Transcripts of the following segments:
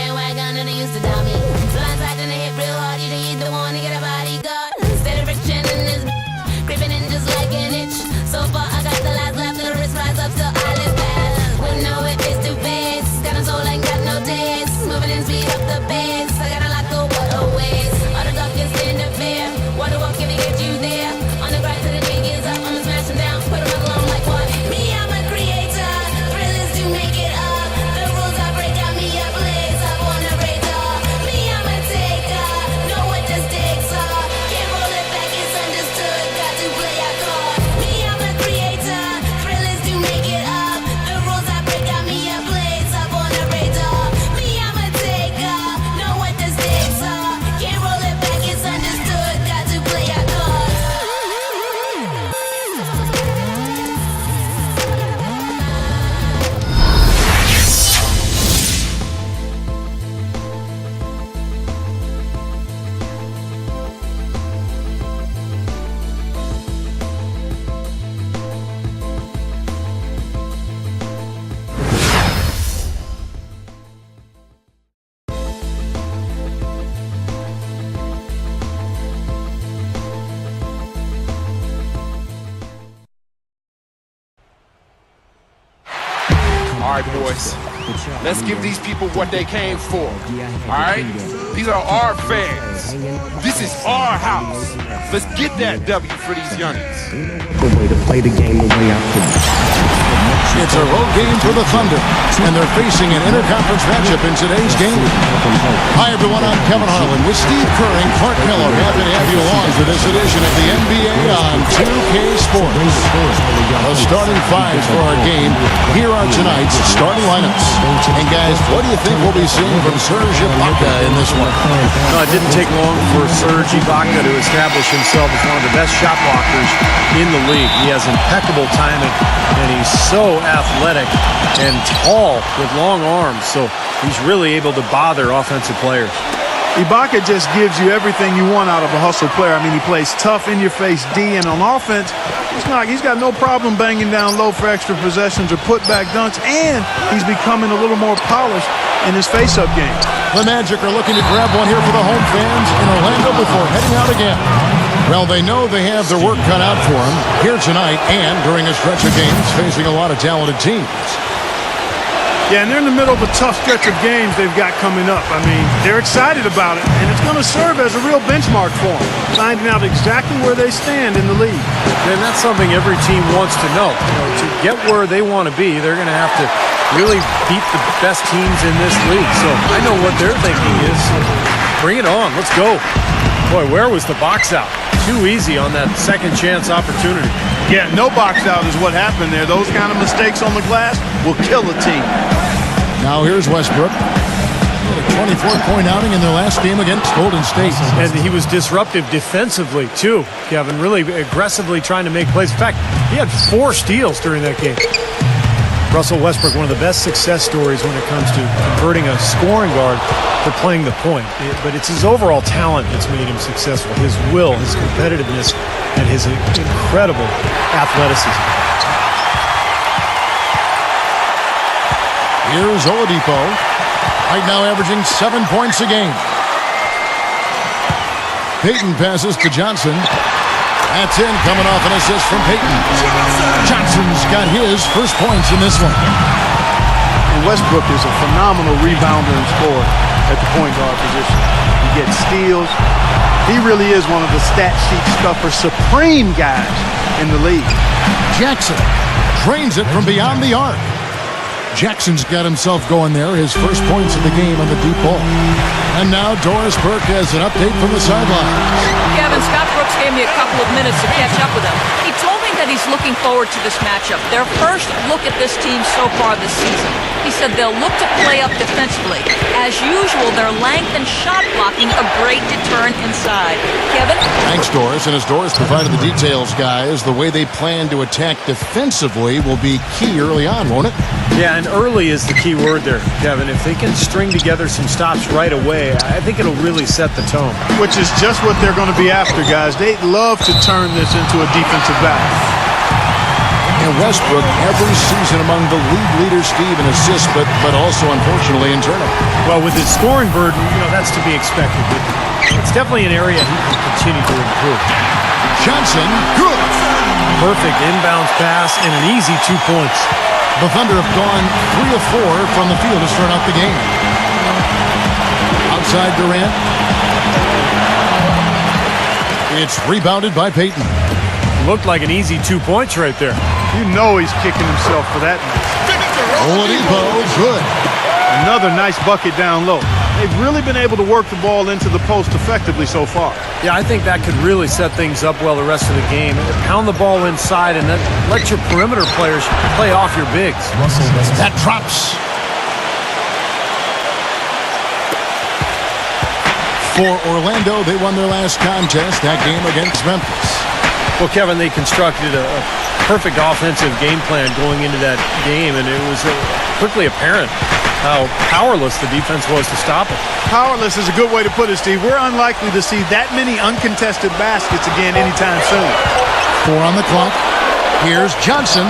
bandwagon and they used to doubt me. Blindside and they hit real hard, you think you don't want to get a bodyguard. Steady friction in this creeping in just like an itch. So far I got the last left, the wrist rise up, so I live fast. We know it is too fast. Got a soul, ain't got no taste. Moving and speed up the pace. I got a lot go what a waste. All the darkest in the fear. Water walk if it get you there. On the grind till the jig is up, I'ma smash them down. Put them along like what? Me, I'm a creator. Thrill is to make it up. The rules I break got me a blaze up on the radar. Me, I'm a taker. Know what the stakes are. Can't roll it back, it's understood. Got to play our card. Me, I'm a creator. Thrill is to make it up. The rules I break got me a blaze up on the radar. Me, I'm a taker. Know what the stakes are. Can't roll it back, it's understood. Got to play our card. All right, boys. Let's give these people what they came for. All right? These are our fans. This is our house. Let's get that W for these youngins. The way to play the game the way I play. It's a road game for the Thunder, and they're facing an interconference matchup in today's game. Hi, everyone. I'm Kevin Harlan with Steve Kerr and Clark Miller. Happy to have you along for this edition of the NBA on 2K Sports. The starting fives for our game. Here are tonight's starting lineups. And guys, what do you think we'll be seeing from Serge Ibaka in this one? No, it didn't take long for Serge Ibaka to establish himself as one of the best shot blockers in the league. He has impeccable timing, and he's so athletic and tall with long arms, so he's really able to bother offensive players. Ibaka just gives you everything you want out of a hustle player. I mean, he plays tough, in-your-face D, and on offense, he's got no problem banging down low for extra possessions or putback dunks, and he's becoming a little more polished in his face-up game. The Magic are looking to grab one here for the home fans in Orlando before heading out again. Well, they know they have their work cut out for them here tonight and during a stretch of games facing a lot of talented teams. Yeah, and they're in the middle of a tough stretch of games they've got coming up. I mean, they're excited about it, and it's going to serve as a real benchmark for them, finding out exactly where they stand in the league. And that's something every team wants to know. To get where they want to be, they're going to have to really beat the best teams in this league. So I know what their thinking is. Bring it on. Let's go. Boy, where was the box out? Too easy on that second chance opportunity. Yeah, no box out is what happened there. Those kind of mistakes on the glass will kill a team. Now here's Westbrook. A 24-point outing in their last game against Golden State. And he was disruptive defensively, too, Kevin, really aggressively trying to make plays. In fact, he had 4 steals during that game. Russell Westbrook, one of the best success stories when it comes to converting a scoring guard to playing the point. But it's his overall talent that's made him successful. His will, his competitiveness, and his incredible athleticism. Here's Oladipo, right now averaging 7 points a game. Payton passes to Johnson. That's in, coming off an assist from Payton. Johnson's got his first points in this one. And Westbrook is a phenomenal rebounder and scorer at the point guard position. He gets steals. He really is one of the stat sheet stuffer supreme guys in the league. Jackson drains it from beyond the arc. Jackson's got himself going there, his first points of the game on the deep ball. And now Doris Burke has an update from the sideline. Kevin, Scott Brooks gave me a couple of minutes to catch up with him. He told me that he's looking forward to this matchup. Their first look at this team so far this season. He said they'll look to play up defensively. As usual, their length and shot blocking a great deterrent inside. Kevin? Thanks, Doris. And as Doris provided the details, guys, the way they plan to attack defensively will be key early on, won't it? Yeah, and early is the key word there, Kevin. If they can string together some stops right away, I think it'll really set the tone. Which is just what they're going to be after, guys. They'd love to turn this into a defensive battle. And Westbrook every season among the league leaders, Steve, in assists, but also, unfortunately, in turnovers. Well, with his scoring burden, that's to be expected. But it's definitely an area he can continue to improve. Johnson, good. Perfect inbounds pass and an easy 2 points. The Thunder have gone 3 of 4 from the field to start out the game. Outside Durant. It's rebounded by Payton. Looked like an easy 2 points right there. You know he's kicking himself for that. Oladipo, good. Another nice bucket down low. They've really been able to work the ball into the post effectively so far. Yeah, I think that could really set things up well the rest of the game. Pound the ball inside and then let your perimeter players play off your bigs. That drops. For Orlando, they won their last contest, that game against Memphis. Well, Kevin, they constructed a perfect offensive game plan going into that game, and it was quickly apparent how powerless the defense was to stop it. Powerless is a good way to put it, Steve. We're unlikely to see that many uncontested baskets again anytime soon. 4 on the clock. Here's Johnson.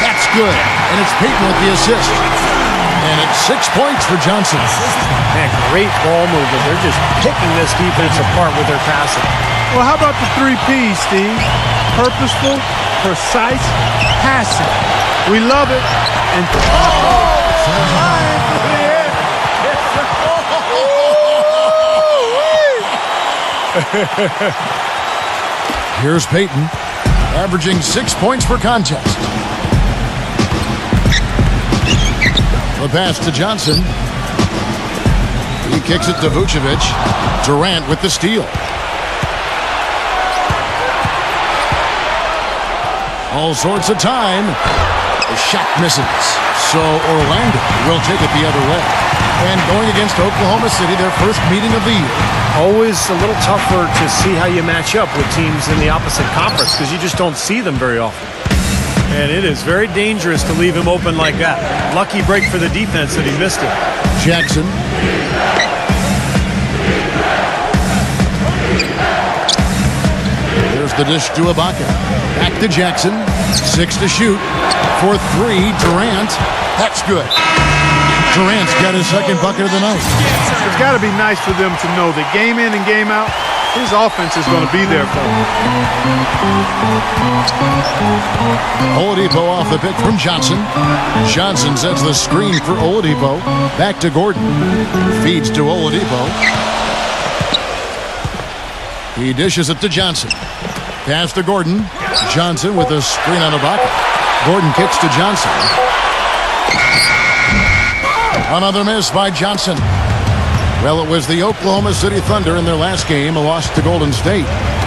That's good. And it's Payton with the assist. And it's 6 points for Johnson. Man, great ball movement. They're just picking this defense apart with their passing. Well, how about the 3 P's, Steve? Purposeful, precise, passing. We love it. And here's Payton, averaging 6 points per contest. The pass to Johnson. He kicks it to Vucevic. Durant with the steal. All sorts of time. The shot misses. So Orlando will take it the other way. And going against Oklahoma City, their first meeting of the year. Always a little tougher to see how you match up with teams in the opposite conference because you just don't see them very often. And it is very dangerous to leave him open like that. Lucky break for the defense that he missed it. Jackson. There's the dish to Ibaka. Back to Jackson. 6 to shoot. For 3, Durant. That's good. Durant's got his second bucket of the night. It's got to be nice for them to know that game in and game out, his offense is going to be there for him. Oladipo off the pick from Johnson. Johnson sets the screen for Oladipo. Back to Gordon. Feeds to Oladipo. He dishes it to Johnson. Pass to Gordon. Johnson with a screen on Ibaka. Gordon kicks to Johnson. Another miss by Johnson. Well, it was the Oklahoma City Thunder in their last game, a loss to Golden State.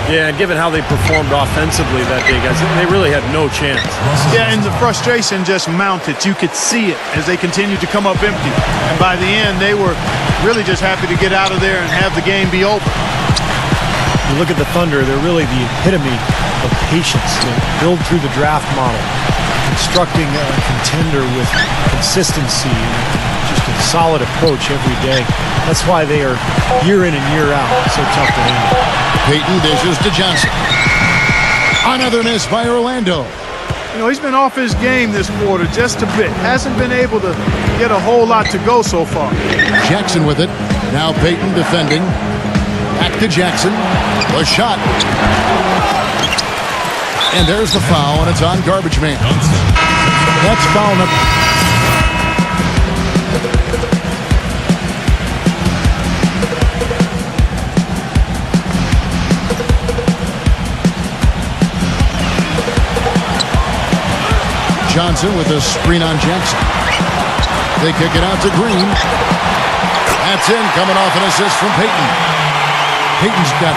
Yeah, and given how they performed offensively that day, guys, they really had no chance. Yeah, and the frustration just mounted. You could see it as they continued to come up empty. And by the end, they were really just happy to get out of there and have the game be over. You look at the Thunder, they're really the epitome of patience. They build through the draft model, constructing a contender with consistency and just a solid approach every day. That's why they are year in and year out so tough to handle. Payton dishes to Johnson. Another miss by Orlando. You know, he's been off his game this quarter just a bit. Hasn't been able to get a whole lot to go so far. Jackson with it. Now Payton defending. Back to Jackson. The shot. And there's the foul, and it's on Garbage Man. That's foul number. Johnson with a screen on Jackson. They kick it out to Green. That's in, coming off an assist from Payton. Payton's got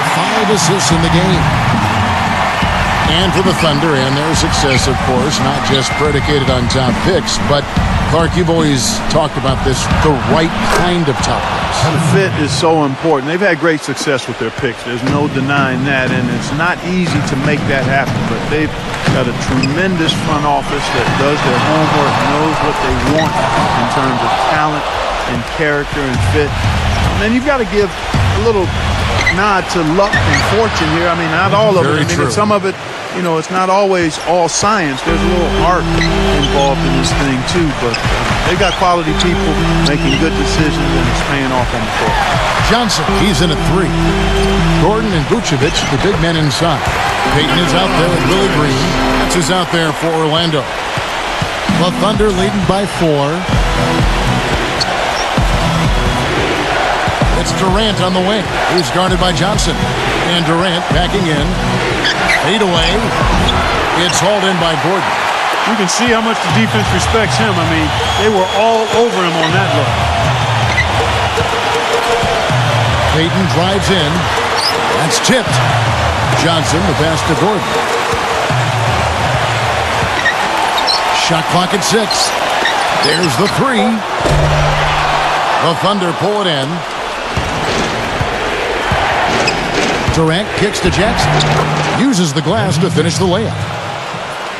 5 assists in the game. And for the Thunder and their success, of course, not just predicated on top picks, but Clark, you've always talked about this, the right kind of top picks. The fit is so important. They've had great success with their picks. There's no denying that, and it's not easy to make that happen, but they've got a tremendous front office that does their homework, knows what they want in terms of talent and character and fit. And then you've got to give a little nod to luck and fortune here. I mean, not all of it. I mean, some of it you know, it's not always all science. There's a little art involved in this thing too, but they've got quality people making good decisions, and it's paying off on the court. Johnson, he's in at 3. Gordon and Vucevic, the big men inside. Payton is out there with Willie Green. That's who's out there for Orlando. The Thunder leading by 4. It's Durant on the wing. He's guarded by Johnson. And Durant backing in. Fade away. It's hauled in by Gordon. You can see how much the defense respects him. I mean, they were all over him on that look. Payton drives in. That's tipped. Johnson, the pass to Gordon. Shot clock at 6. There's the 3. The Thunder pull it in. Durant kicks to Jackson. Uses the glass to finish the layup.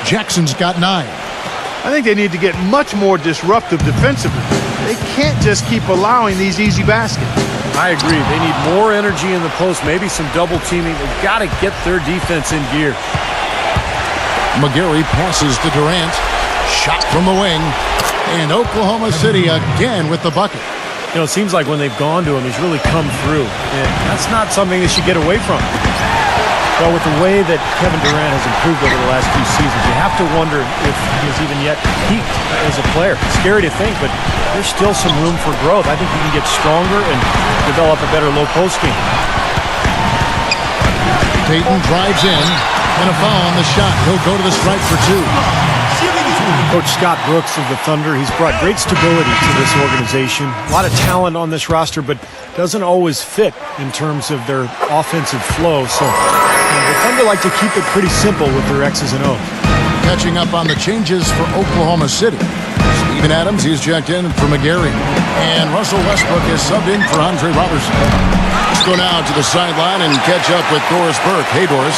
Jackson's got 9. I think they need to get much more disruptive defensively. They can't just keep allowing these easy baskets. I agree. They need more energy in the post, maybe some double teaming. They've got to get their defense in gear. McGarry passes to Durant. Shot from the wing. And Oklahoma City again with the bucket. You know, it seems like when they've gone to him, he's really come through. And that's not something they should get away from. Well, with the way that Kevin Durant has improved over the last few seasons, you have to wonder if he has even yet peaked as a player. It's scary to think, but there's still some room for growth. I think he can get stronger and develop a better low post game. Payton drives in, and a foul on the shot. He'll go to the stripe for 2. Coach Scott Brooks of the Thunder, he's brought great stability to this organization. A lot of talent on this roster, but doesn't always fit in terms of their offensive flow. So the Thunder like to keep it pretty simple with their X's and O's. Catching up on the changes for Oklahoma City. Steven Adams, he's checked in for McGarry. And Russell Westbrook is subbed in for Andre Robertson. Let's go now to the sideline and catch up with Doris Burke. Hey, Doris.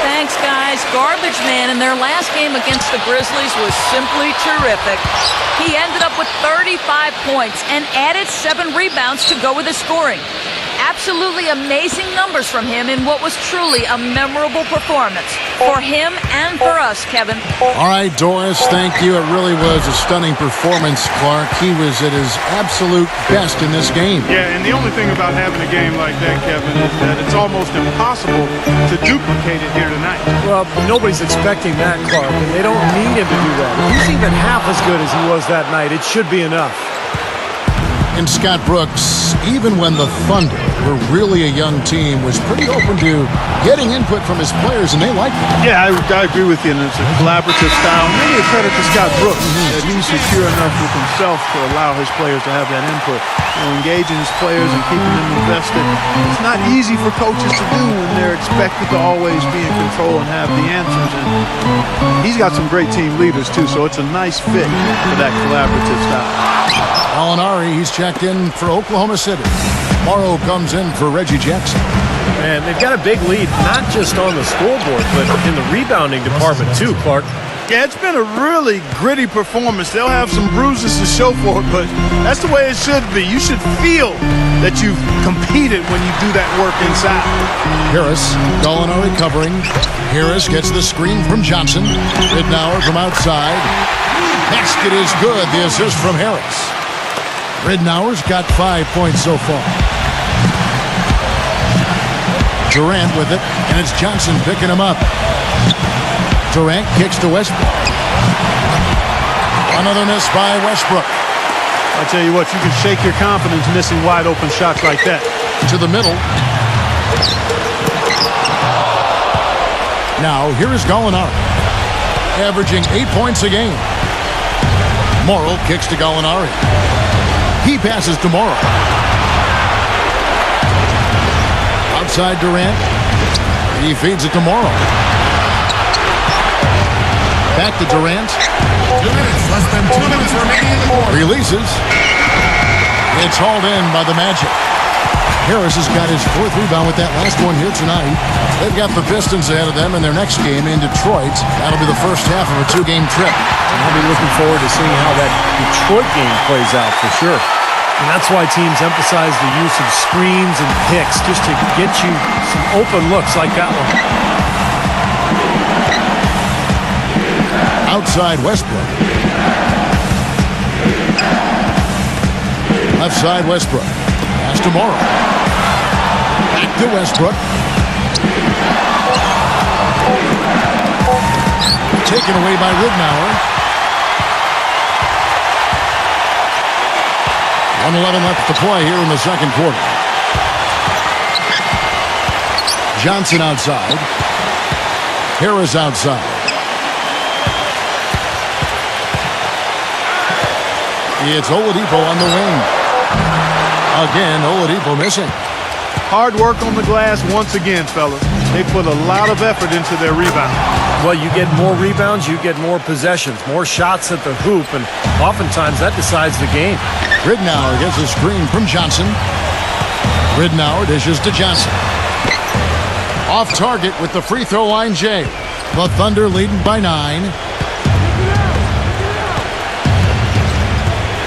Thanks, guys. Garbage man in their last game against the Grizzlies was simply terrific. He ended up with 35 points and added 7 rebounds to go with his scoring. Absolutely amazing numbers from him in what was truly a memorable performance for him and for us, Kevin. All right, Doris, thank you. It really was a stunning performance, Clark. He was at his absolute best in this game. Yeah, and the only thing about having a game like that, Kevin, is that it's almost impossible to duplicate it here tonight. Well, nobody's expecting that, Clark, and they don't need him to do that. If he's even half as good as he was that night, it should be enough. And Scott Brooks, even when the Thunder were really a young team, was pretty open to getting input from his players, and they liked it. Yeah, I agree with you, and it's a collaborative style. Maybe a credit to Scott Brooks that he's secure enough with himself to allow his players to have that input. You know, engaging his players and keeping them invested. It's not easy for coaches to do when they're expected to always be in control and have the answers. And he's got some great team leaders, too, so it's a nice fit for that collaborative style. Gallinari, he's checked in for Oklahoma City. Morrow comes in for Reggie Jackson. And they've got a big lead, not just on the scoreboard, but in the rebounding department too, Clark. Yeah, it's been a really gritty performance. They'll have some bruises to show for it, but that's the way it should be. You should feel that you've competed when you do that work inside. Harris, Gallinari covering. Harris gets the screen from Johnson. Ridnour from outside. Basket is good. The assist from Harris. Ridnour's got 5 points so far. Durant with it, and it's Johnson picking him up. Durant kicks to Westbrook. Another miss by Westbrook. I tell you what, you can shake your confidence missing wide open shots like that. To the middle. Now, here is Gallinari, averaging 8 points a game. Morrow kicks to Gallinari. He passes to Morrow. Outside Durant. He feeds it to Morrow. Back to Durant. 2 minutes, less than 2 minutes remaining in the quarter. Releases. It's hauled in by the Magic. Harris has got his 4th rebound with that last one here tonight. They've got the Pistons ahead of them in their next game in Detroit. That'll be the first half of a 2-game trip. I'll be looking forward to seeing how that Detroit game plays out for sure. And that's why teams emphasize the use of screens and picks just to get you some open looks like that one. Outside Westbrook. Left side Westbrook. Pass to Morrow. Back to Westbrook. Taken away by Ridnour. 1:11 left to play here in the second quarter. Johnson outside. Harris outside. It's Oladipo on the wing. Again, Oladipo missing. Hard work on the glass once again, fellas. They put a lot of effort into their rebound. Well, you get more rebounds, you get more possessions, more shots at the hoop, and oftentimes that decides the game. Ridnour gets a screen from Johnson. Ridnour dishes to Johnson. Off target with the free throw line, Jay. The Thunder leading by 9.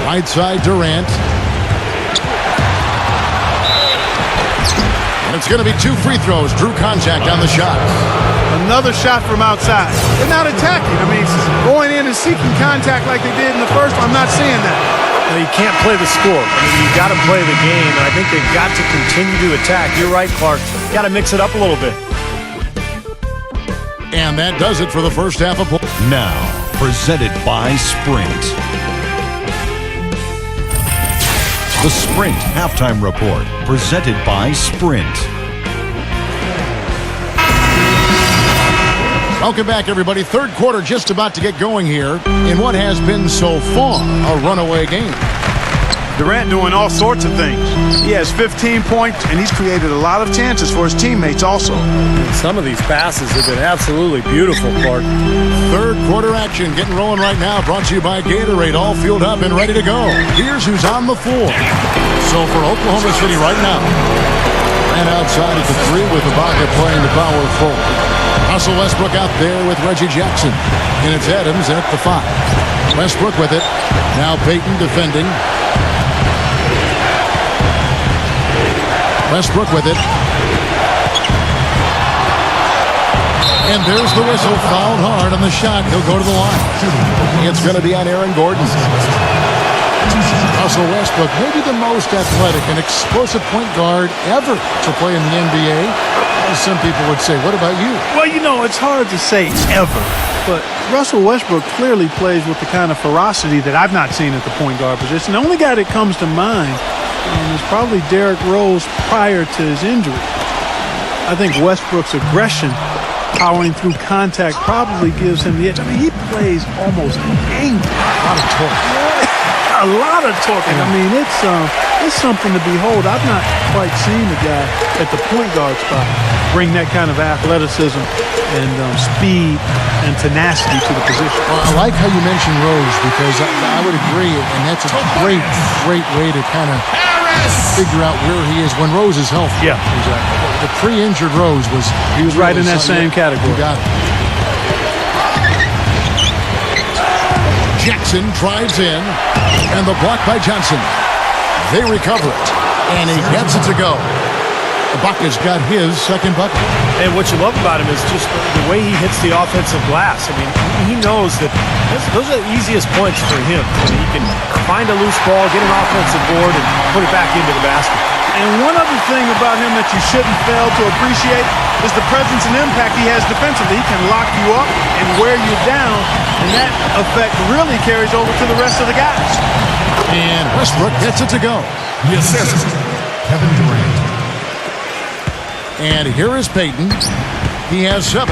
Right side Durant. And it's going to be 2 free throws. Drew contact on the shot. Another shot from outside. They're not attacking. I mean, going in and seeking contact like they did in the first one. I'm not seeing that. Well, you can't play the score. I mean, you got to play the game, and I think they've got to continue to attack. You're right, Clark. Got to mix it up a little bit. And that does it for the first half of play. Now, presented by Sprint. The Sprint Halftime Report, presented by Sprint. Welcome back, everybody. Third quarter just about to get going here in what has been so far a runaway game. Durant doing all sorts of things. He has 15 points, and he's created a lot of chances for his teammates also. Some of these passes have been absolutely beautiful, Clark. Third quarter action getting rolling right now. Brought to you by Gatorade, all fueled up and ready to go. Here's who's on the floor. So for Oklahoma City right now, and outside at the 3 with Ibaka playing the power forward. Russell Westbrook out there with Reggie Jackson. And it's Adams at the 5. Westbrook with it. Now Payton defending. Westbrook with it. And there's the whistle. Fouled hard on the shot. He'll go to the line. It's going to be on Aaron Gordon. Russell Westbrook, maybe the most athletic and explosive point guard ever to play in the NBA. As some people would say. What about you? Well, you know, it's hard to say ever. But Russell Westbrook clearly plays with the kind of ferocity that I've not seen at the point guard position. The only guy that comes to mind is probably Derrick Rose prior to his injury. I think Westbrook's aggression, powering through contact, probably gives him the edge. I mean, he plays almost angry. A lot of torque. A lot of torque. I mean, it's something to behold. I've not quite seen the guy at the point guard spot bring that kind of athleticism and speed and tenacity to the position. Well, I like how you mentioned Rose because I would agree, and that's a great way to kind of figure out where he is when Rose is healthy. Yeah, exactly. The pre-injured Rose was right in that same category. You got it. Jackson drives in, and the block by Johnson. They recover it, and he gets it to go. Ibaka's got his second bucket. And what you love about him is just the way he hits the offensive glass. I mean, he knows that those are the easiest points for him. I mean, he can find a loose ball, get an offensive board, and put it back into the basket. And one other thing about him that you shouldn't fail to appreciate is the presence and impact he has defensively. He can lock you up and wear you down, and that effect really carries over to the rest of the guys. And Westbrook gets it to go. The assist, Kevin Durant. And here is Payton. He has 7.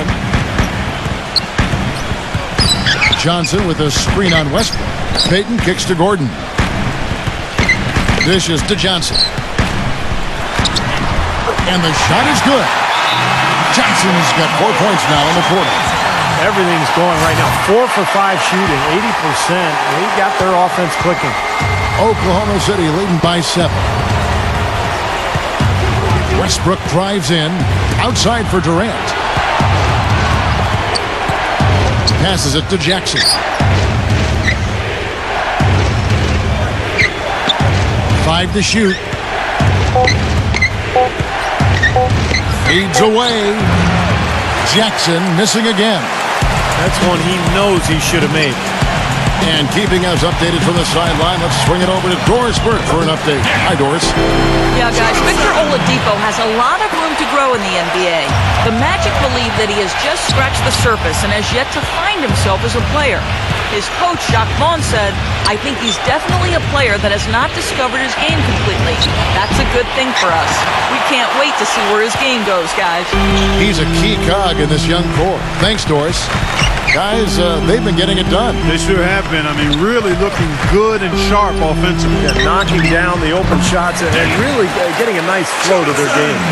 Johnson with a screen on Westbrook. Payton kicks to Gordon. Dishes to Johnson. And the shot is good. Johnson's got 4 points now in the quarter. Everything's going right now. 4 for 5 shooting, 80%. They got their offense clicking. Oklahoma City leading by 7. Westbrook drives in. Outside for Durant. Passes it to Jackson. 5 to shoot. Feeds away. Jackson missing again. That's one he knows he should have made. And keeping us updated from the sideline, let's swing it over to Doris Burke for an update. Hi, Doris. Yeah, guys, Victor Oladipo has a lot of room to grow in the NBA. The Magic believe that he has just scratched the surface and has yet to find himself as a player. His coach, Jacques Vaughn, said, "I think he's definitely a player that has not discovered his game completely. That's a good thing for us. We can't wait to see where his game goes, guys." He's a key cog in this young core. Thanks, Doris. Guys, they've been getting it done. They sure have been. I mean, really looking good and sharp offensively. Yeah, knocking down the open shots and really getting a nice flow to their game.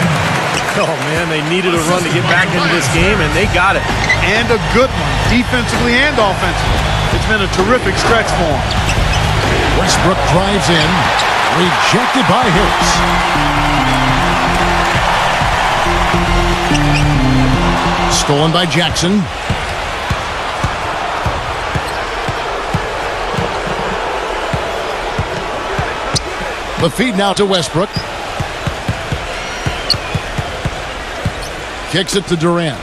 Oh, man, they needed a run to get back into this game, and they got it. And a good one, defensively and offensively. It's been a terrific stretch for him. Westbrook drives in, rejected by Harris. Stolen by Jackson. The feed now to Westbrook. Kicks it to Durant.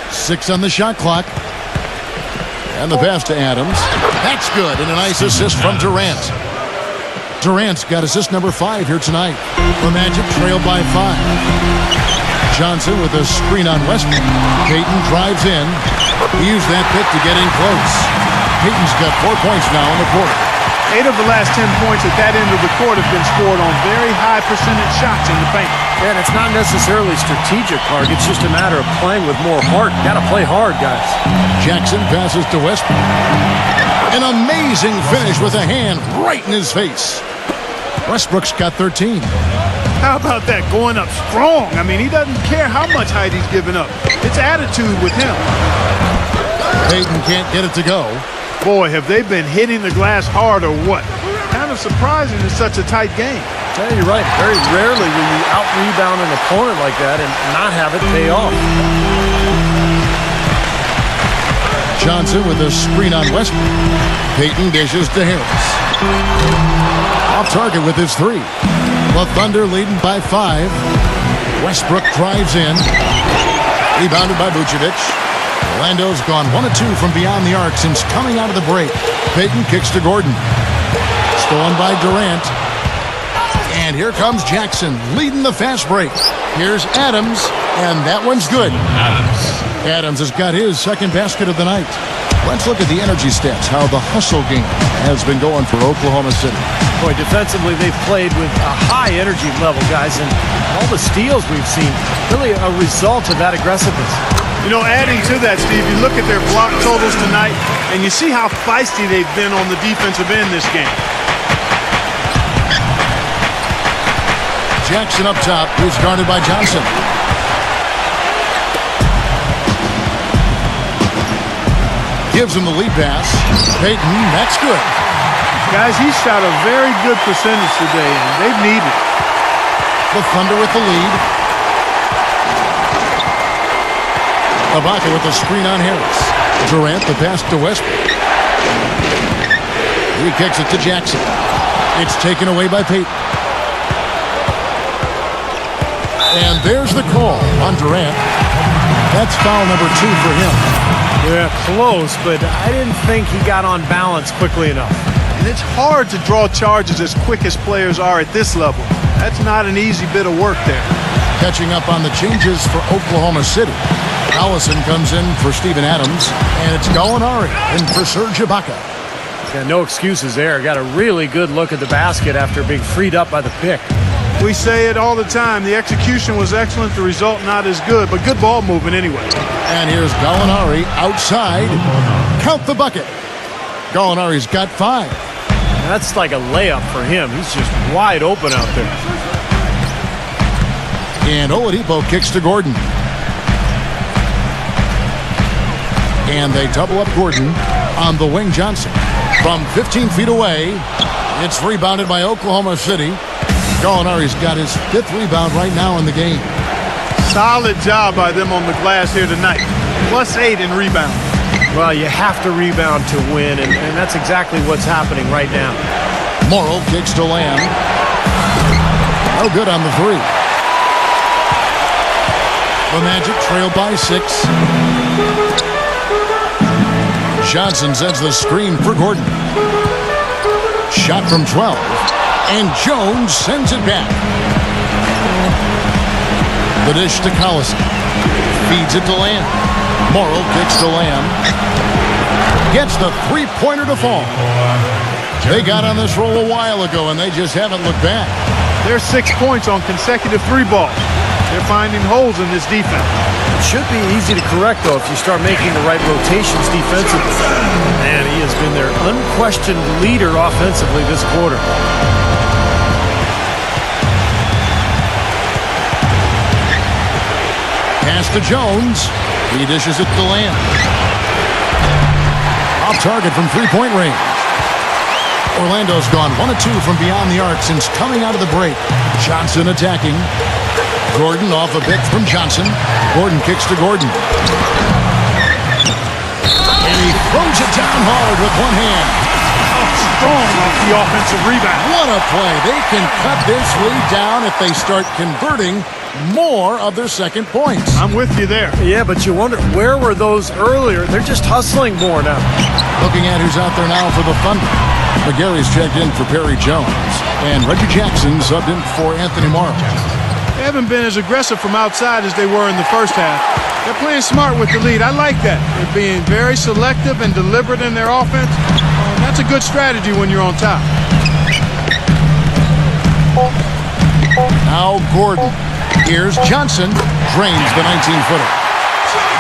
6 on the shot clock. And the pass to Adams. That's good, and a nice assist from Durant. Durant's got assist number 5 here tonight. The Magic trail by 5. Johnson with a screen on Westbrook. Payton drives in. He used that pick to get in close. Payton's got 4 points now in the quarter. 8 of the last 10 points at that end of the court have been scored on very high percentage shots in the paint. And it's not necessarily strategic, Clark. It's just a matter of playing with more heart. Got to play hard, guys. Jackson passes to Westbrook. An amazing finish with a hand right in his face. Westbrook's got 13. How about that, going up strong? I mean, he doesn't care how much height he's giving up. It's attitude with him. Payton can't get it to go. Boy, have they been hitting the glass hard or what? Kind of surprising in such a tight game. Yeah, you're right. Very rarely will you out-rebound an opponent like that and not have it pay off. Johnson with a screen on Westbrook. Payton dishes to Harris. Off target with his 3. The Thunder leading by 5. Westbrook drives in. Rebounded by Vucevic. Orlando's gone 1 of 2 from beyond the arc since coming out of the break. Payton kicks to Gordon. Stolen by Durant. And here comes Jackson leading the fast break. Here's Adams, and that one's good. Adams has got his second basket of the night. Let's look at the energy stats, how the hustle game has been going for Oklahoma City. Boy, defensively, they've played with a high energy level, guys, and all the steals we've seen, really a result of that aggressiveness. You know, adding to that, Steve, you look at their block totals tonight, and you see how feisty they've been on the defensive end this game. Jackson up top, who's guarded by Johnson. Gives him the lead pass. Payton, that's good. Guys, he shot a very good percentage today, and they've needed it. The Thunder with the lead. Ibaka with the screen on Harris. Durant, the pass to Westbrook. He kicks it to Jackson. It's taken away by Payton. And there's the call on Durant. That's foul number 2 for him. Yeah, close, but I didn't think he got on balance quickly enough. And it's hard to draw charges as quick as players are at this level. That's not an easy bit of work there. Catching up on the changes for Oklahoma City. Allison comes in for Steven Adams, and it's Gallinari in for Serge Ibaka. Yeah, no excuses there. Got a really good look at the basket after being freed up by the pick. We say it all the time. The execution was excellent. The result not as good, but good ball movement anyway. And here's Gallinari outside. Count the bucket. Gallinari's got 5. That's like a layup for him. He's just wide open out there. And Oladipo kicks to Gordon. And they double up Gordon on the wing. Johnson from 15 feet away. It's rebounded by Oklahoma City. Gallinari's got his 5th rebound right now in the game. Solid job by them on the glass here tonight. +8 in rebound. Well, you have to rebound to win, and that's exactly what's happening right now. Morrow kicks to Lamb. No good on the 3. The Magic trail by 6. Johnson sends the screen for Gordon. Shot from 12. And Jones sends it back. The dish to Collison. Feeds it to Lamb. Morrill kicks to Lamb. Gets the three-pointer to fall. They got on this roll a while ago, and they just haven't looked back. There's 6 points on consecutive three balls. They're finding holes in this defense. It should be easy to correct, though, if you start making the right rotations defensively. Man, he has been their unquestioned leader offensively this quarter. Pass to Jones. He dishes it to Lamb. Off target from three-point range. Orlando's gone 1 of 2 from beyond the arc since coming out of the break. Johnson attacking. Gordon off a pick from Johnson. Gordon kicks to Gordon. And he throws it down hard with one hand. Strong off the offensive rebound. What a play. They can cut this lead down if they start converting more of their second points. I'm with you there. Yeah, but you wonder, where were those earlier? They're just hustling more now. Looking at who's out there now for the Thunder. McGarry's checked in for Perry Jones. And Reggie Jackson subbed in for Anthony Morrill. They haven't been as aggressive from outside as they were in the first half. They're playing smart with the lead. I like that. They're being very selective and deliberate in their offense. That's a good strategy when you're on top. Now Gordon. Here's Johnson. Drains the 19-footer.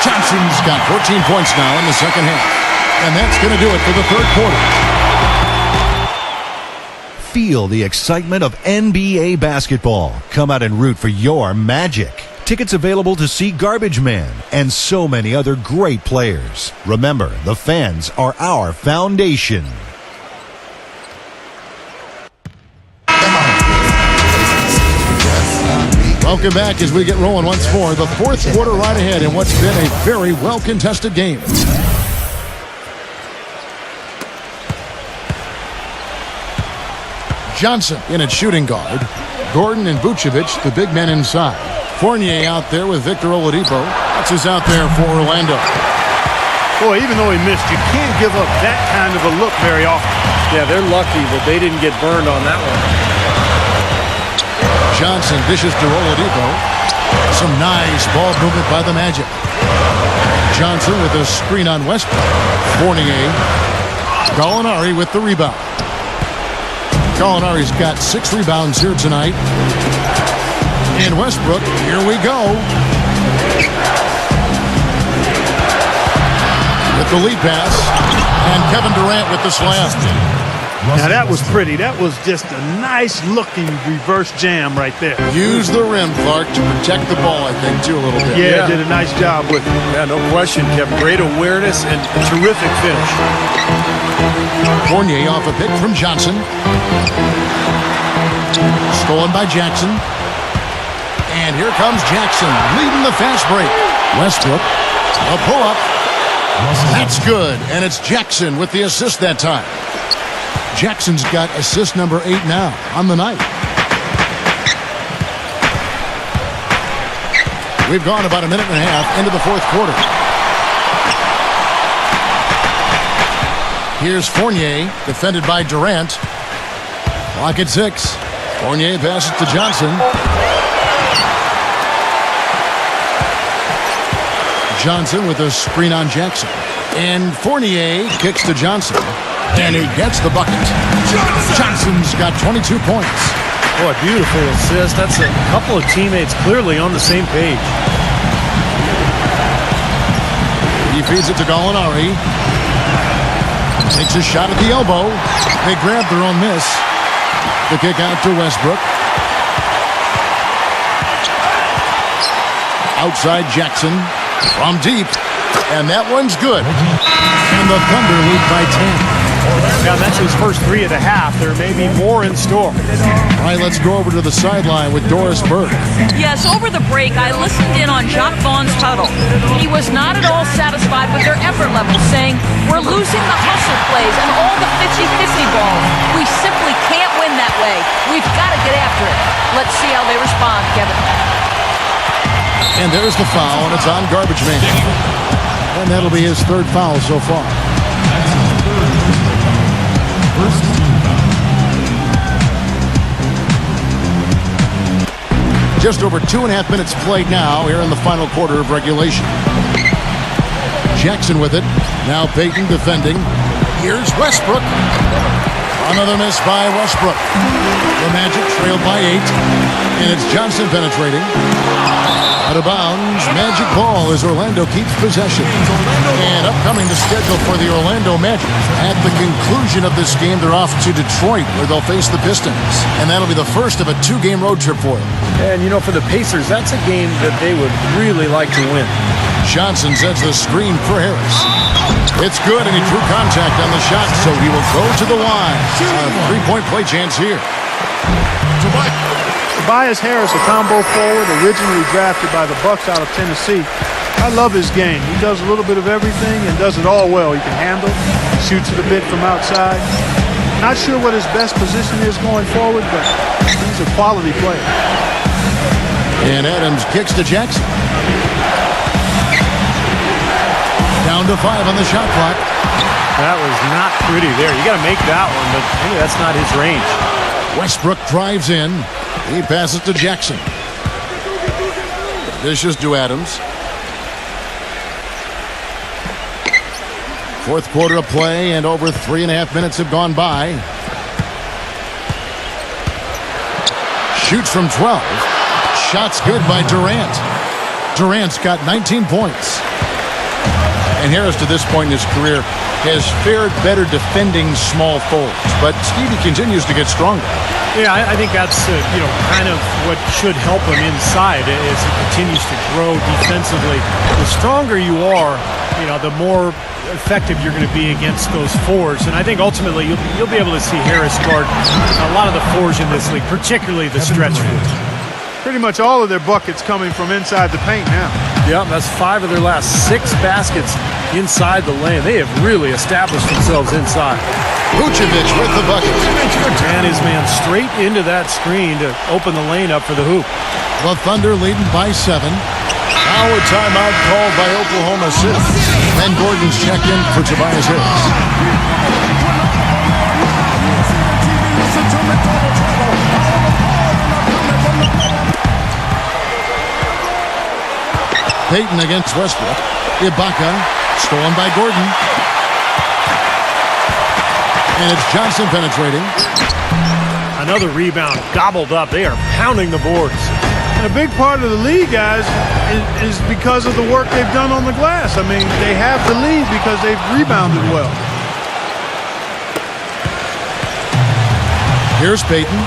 Johnson's got 14 points now in the second half. And that's going to do it for the third quarter. Feel the excitement of NBA basketball. Come out and root for your Magic. Tickets available to see Garbage Man and so many other great players. Remember, the fans are our foundation. Welcome back as we get rolling once more. The fourth quarter right ahead in what's been a very well-contested game. Johnson in at shooting guard. Gordon and Vucevic, the big men inside. Fournier out there with Victor Oladipo. That's who's out there for Orlando. Boy, even though he missed, you can't give up that kind of a look very often. Yeah, they're lucky that they didn't get burned on that one. Johnson dishes to Oladipo. Some nice ball movement by the Magic. Johnson with a screen on Westbrook. Fournier. Gallinari with the rebound. Gallinari's got 6 rebounds here tonight. And Westbrook, here we go. With the lead pass. And Kevin Durant with the slam. Now that was pretty. That was just a nice-looking reverse jam right there. Use the rim, Clark, to protect the ball, I think, too, a little bit. Yeah, did a nice job with it. Yeah, no question, Kevin. Great awareness and a terrific finish. Fournier off a pick from Johnson. Stolen by Jackson. And here comes Jackson, leading the fast break. Westbrook, a pull-up. That's good, and it's Jackson with the assist that time. Jackson's got assist number 8 now on the night. We've gone about a minute and a half into the fourth quarter. Here's Fournier, defended by Durant. Clock at 6. Fournier passes to Johnson. Johnson with a screen on Jackson. And Fournier kicks to Johnson. And he gets the bucket. Johnson's got 22 points. Boy, beautiful assist. That's a couple of teammates clearly on the same page. He feeds it to Gallinari. Takes a shot at the elbow. They grab their own miss. The kick out to Westbrook. Outside Jackson. From deep. And that one's good. And the Thunder lead by 10. Now, that's his first 3 of the half. There may be more in store. All right, let's go over to the sideline with Doris Burke. Yes, over the break, I listened in on Jacques Vaughn's huddle. He was not at all satisfied with their effort level, saying, "We're losing the hustle plays and all the 50-50 balls. We simply can't win that way. We've got to get after it." Let's see how they respond, Kevin. And there's the foul, and it's on Garbage Man. And that'll be his 3rd foul so far. Just over 2.5 minutes played now here in the final quarter of regulation. Jackson with it. Now Payton defending. Here's Westbrook. Another miss by Westbrook. The Magic trailed by 8. And it's Johnson penetrating. Out of bounds. Magic ball as Orlando keeps possession. And upcoming the schedule for the Orlando Magic. At the conclusion of this game, they're off to Detroit, where they'll face the Pistons. And that'll be the first of a 2-game road trip for them. And, you know, for the Pacers, that's a game that they would really like to win. Johnson sets the screen for Harris. It's good, and he drew contact on the shot, so he will go to the line. A 3-point play chance here. Tobias Harris, a combo forward, originally drafted by the Bucks out of Tennessee. I love his game. He does a little bit of everything and does it all well. He can handle, shoots it a bit from outside. Not sure what his best position is going forward, but he's a quality player. And Adams kicks to Jackson. Down to 5 on the shot clock. That was not pretty there. You got to make that one, but maybe that's not his range. Westbrook drives in. He passes to Jackson. Dishes to Adams. Fourth quarter of play, and over 3.5 minutes have gone by. Shoots from 12. Shot's good by Durant. Durant's got 19 points. And Harris, to this point in his career, has fared better defending small forwards. But Stevie continues to get stronger. Yeah, I think that's kind of what should help him inside as he continues to grow defensively. The stronger you are, the more effective you're going to be against those fours. And I think ultimately you'll be able to see Harris guard a lot of the fours in this league, particularly the stretch fours. Pretty much all of their buckets coming from inside the paint now. Yeah, that's 5 of their last 6 baskets inside the lane. They have really established themselves inside. Vucevic with the bucket. And his man straight into that screen to open the lane up for the hoop. The Thunder leading by 7. Now a timeout called by Oklahoma City. Ben Gordon's checked in for Tobias Harris. Payton against Westbrook. Ibaka, stolen by Gordon. And it's Johnson penetrating. Another rebound, gobbled up. They are pounding the boards. And a big part of the lead, guys, is because of the work they've done on the glass. I mean, they have the lead because they've rebounded well. Here's Payton.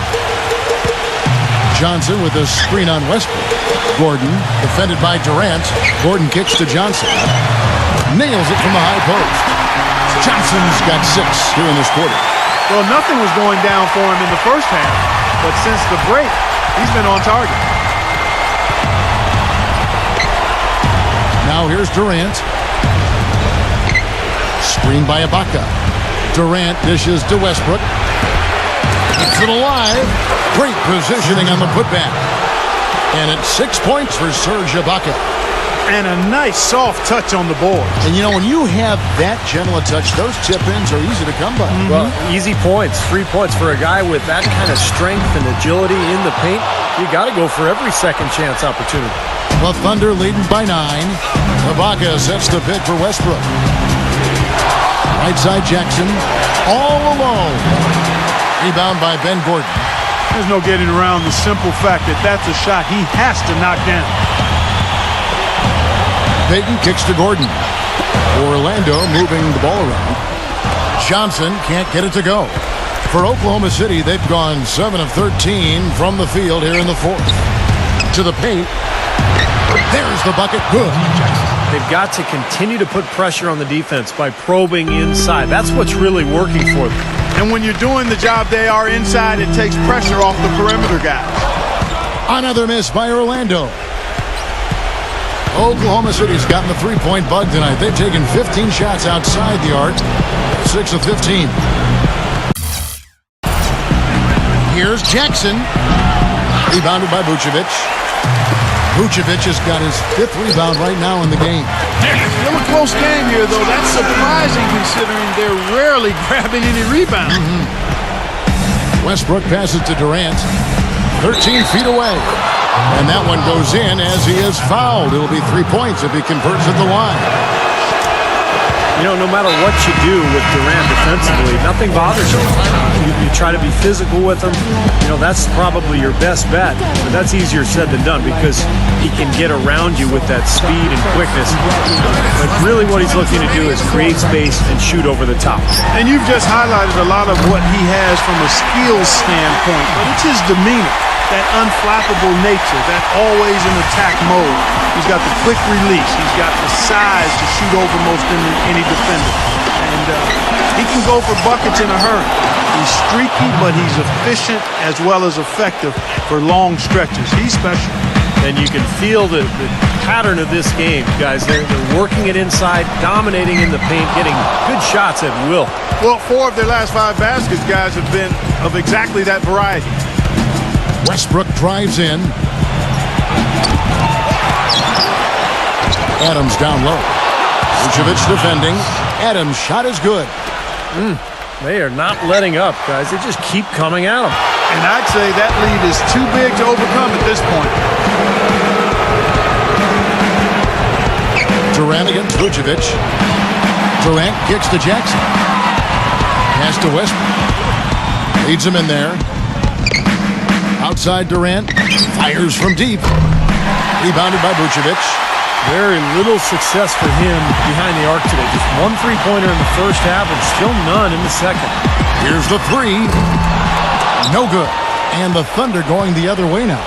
Johnson with a screen on Westbrook. Gordon, defended by Durant. Gordon kicks to Johnson. Nails it from the high post. Johnson's got 6 here in this quarter. Well, nothing was going down for him in the first half, but since the break, he's been on target. Now here's Durant. Screen by Ibaka. Durant dishes to Westbrook. Keeps it alive. Great positioning on the putback. And it's 6 points for Serge Ibaka. And a nice soft touch on the board. And when you have that gentle a touch, those tip-ins are easy to come by. Well, easy points, free points for a guy with that kind of strength and agility in the paint. You got to go for every second chance opportunity. The Thunder leading by 9. Ibaka sets the pick for Westbrook. Right side Jackson, all alone. Rebound by Ben Gordon. There's no getting around the simple fact that that's a shot he has to knock down. Payton kicks to Gordon. Orlando moving the ball around. Johnson can't get it to go. For Oklahoma City, they've gone 7 of 13 from the field here in the 4th. To the paint. There's the bucket. Good. They've got to continue to put pressure on the defense by probing inside. That's what's really working for them. And when you're doing the job they are inside, it takes pressure off the perimeter guys. Another miss by Orlando. Oklahoma City's gotten the 3-point bug tonight. They've taken 15 shots outside the arc. 6 of 15. Here's Jackson. Rebounded by Vucevic. Vucevic has got his 5th rebound right now in the game. Still a close game here, though. That's surprising considering they're rarely grabbing any rebounds. Westbrook passes to Durant. 13 feet away. And that one goes in as he is fouled. It'll be 3 points if he converts at the line. You know, no matter what you do with Durant defensively, nothing bothers you. You try to be physical with him. You know, that's probably your best bet. But that's easier said than done because he can get around you with that speed and quickness. But really what he's looking to do is create space and shoot over the top. And you've just highlighted a lot of what he has from a skills standpoint, but it's his demeanor, that unflappable nature, that always in attack mode. He's got the quick release. He's got the size to shoot over most any defender. And he can go for buckets in a hurry. He's streaky, but he's efficient as well as effective for long stretches. He's special. And you can feel the pattern of this game, guys. They're working it inside, dominating in the paint, getting good shots at will. Well, 4 of their last 5 baskets, guys, have been of exactly that variety. Westbrook drives in. Adams down low. Vucevic defending. Adams' shot is good. They are not letting up, guys. They just keep coming at them. And I'd say that lead is too big to overcome at this point. Durant against Vucevic. Durant kicks to Jackson. Pass to Westbrook. Leads him in there. Outside Durant. Fires from deep. Rebounded by Vucevic. Very little success for him behind the arc today. Just 1 3-pointer in the first half and still none in the second. Here's the 3. No good. And the Thunder going the other way now.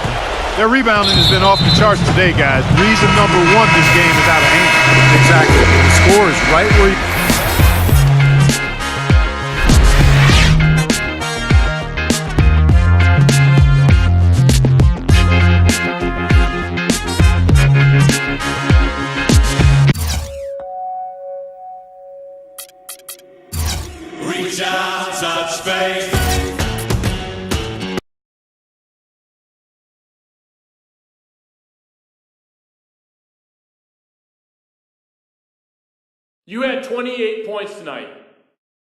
Their rebounding has been off the charts today, guys. Reason number 1, this game is out of hand. Exactly. The score is right where you... Reach out, touch faith. You had 28 points tonight.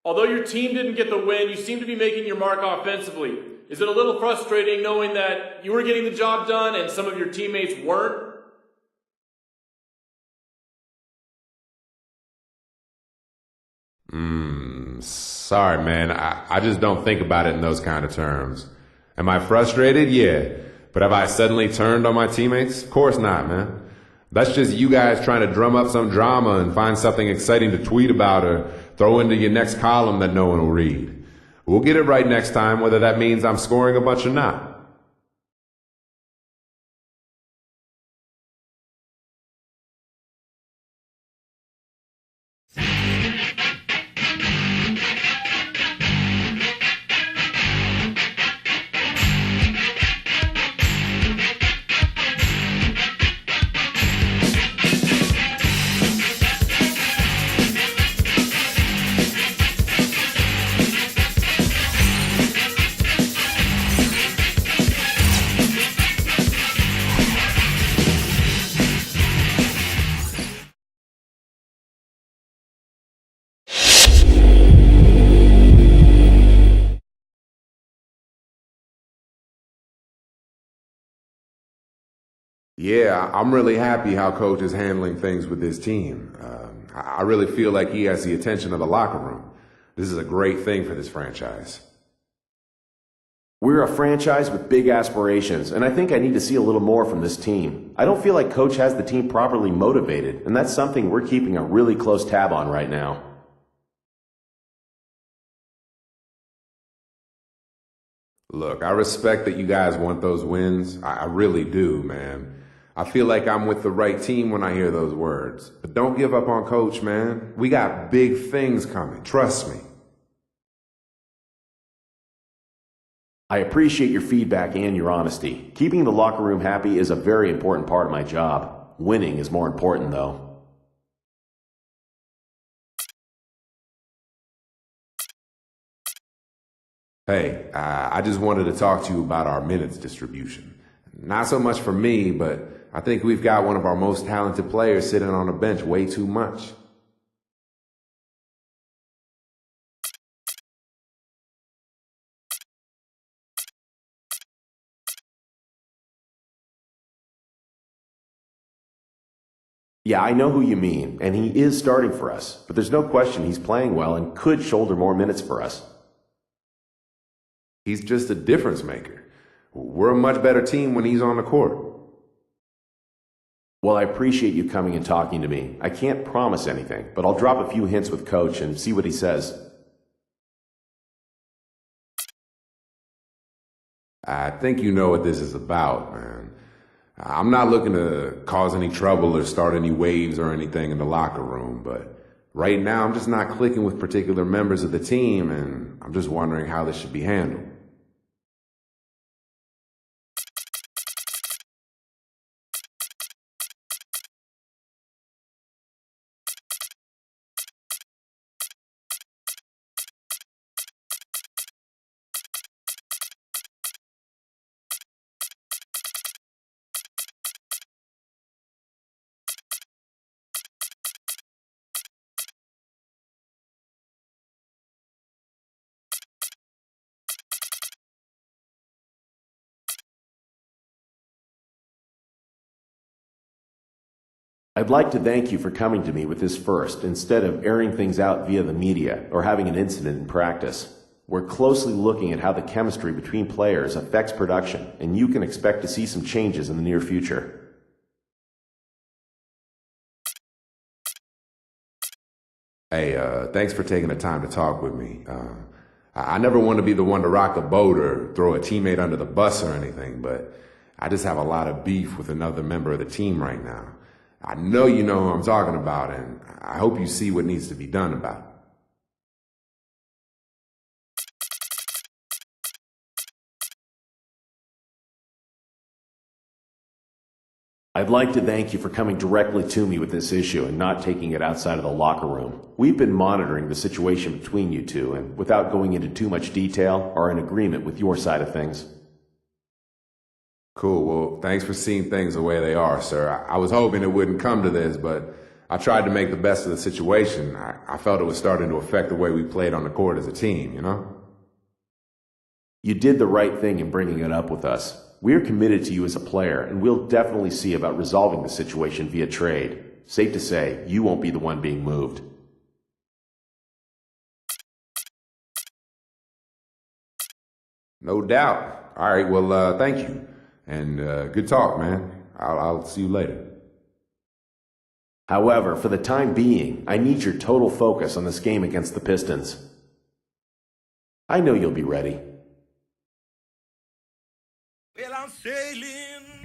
Although your team didn't get the win, you seem to be making your mark offensively. Is it a little frustrating knowing that you were getting the job done and some of your teammates weren't? Sorry, man. I just don't think about it in those kind of terms. Am I frustrated? Yeah. But have I suddenly turned on my teammates? Of course not, man. That's just you guys trying to drum up some drama and find something exciting to tweet about or throw into your next column that no one will read. We'll get it right next time, whether that means I'm scoring a bunch or not. Yeah, I'm really happy how Coach is handling things with his team. I really feel like he has the attention of the locker room. This is a great thing for this franchise. We're a franchise with big aspirations, and I think I need to see a little more from this team. I don't feel like Coach has the team properly motivated, and that's something we're keeping a really close tab on right now. Look, I respect that you guys want those wins. I really do, man. I feel like I'm with the right team when I hear those words. But don't give up on Coach, man. We got big things coming. Trust me. I appreciate your feedback and your honesty. Keeping the locker room happy is a very important part of my job. Winning is more important, though. Hey, I just wanted to talk to you about our minutes distribution. Not so much for me, but I think we've got one of our most talented players sitting on the bench way too much. Yeah, I know who you mean, and he is starting for us, but there's no question he's playing well and could shoulder more minutes for us. He's just a difference maker. We're a much better team when he's on the court. Well, I appreciate you coming and talking to me. I can't promise anything, but I'll drop a few hints with Coach and see what he says. I think you know what this is about, man. I'm not looking to cause any trouble or start any waves or anything in the locker room, but right now I'm just not clicking with particular members of the team, and I'm just wondering how this should be handled. I'd like to thank you for coming to me with this first, instead of airing things out via the media or having an incident in practice. We're closely looking at how the chemistry between players affects production, and you can expect to see some changes in the near future. Hey, thanks for taking the time to talk with me. I never want to be the one to rock the boat or throw a teammate under the bus or anything, but I just have a lot of beef with another member of the team right now. I know you know who I'm talking about, and I hope you see what needs to be done about it. I'd like to thank you for coming directly to me with this issue and not taking it outside of the locker room. We've been monitoring the situation between you two, and without going into too much detail, are in agreement with your side of things. Cool. Well, thanks for seeing things the way they are, sir. I was hoping it wouldn't come to this, but I tried to make the best of the situation. I felt it was starting to affect the way we played on the court as a team, you know? You did the right thing in bringing it up with us. We're committed to you as a player, and we'll definitely see about resolving the situation via trade. Safe to say, you won't be the one being moved. No doubt. All right, well, thank you. And good talk, man. I'll see you later. However, for the time being, I need your total focus on this game against the Pistons. I know you'll be ready. Well, I'm sailing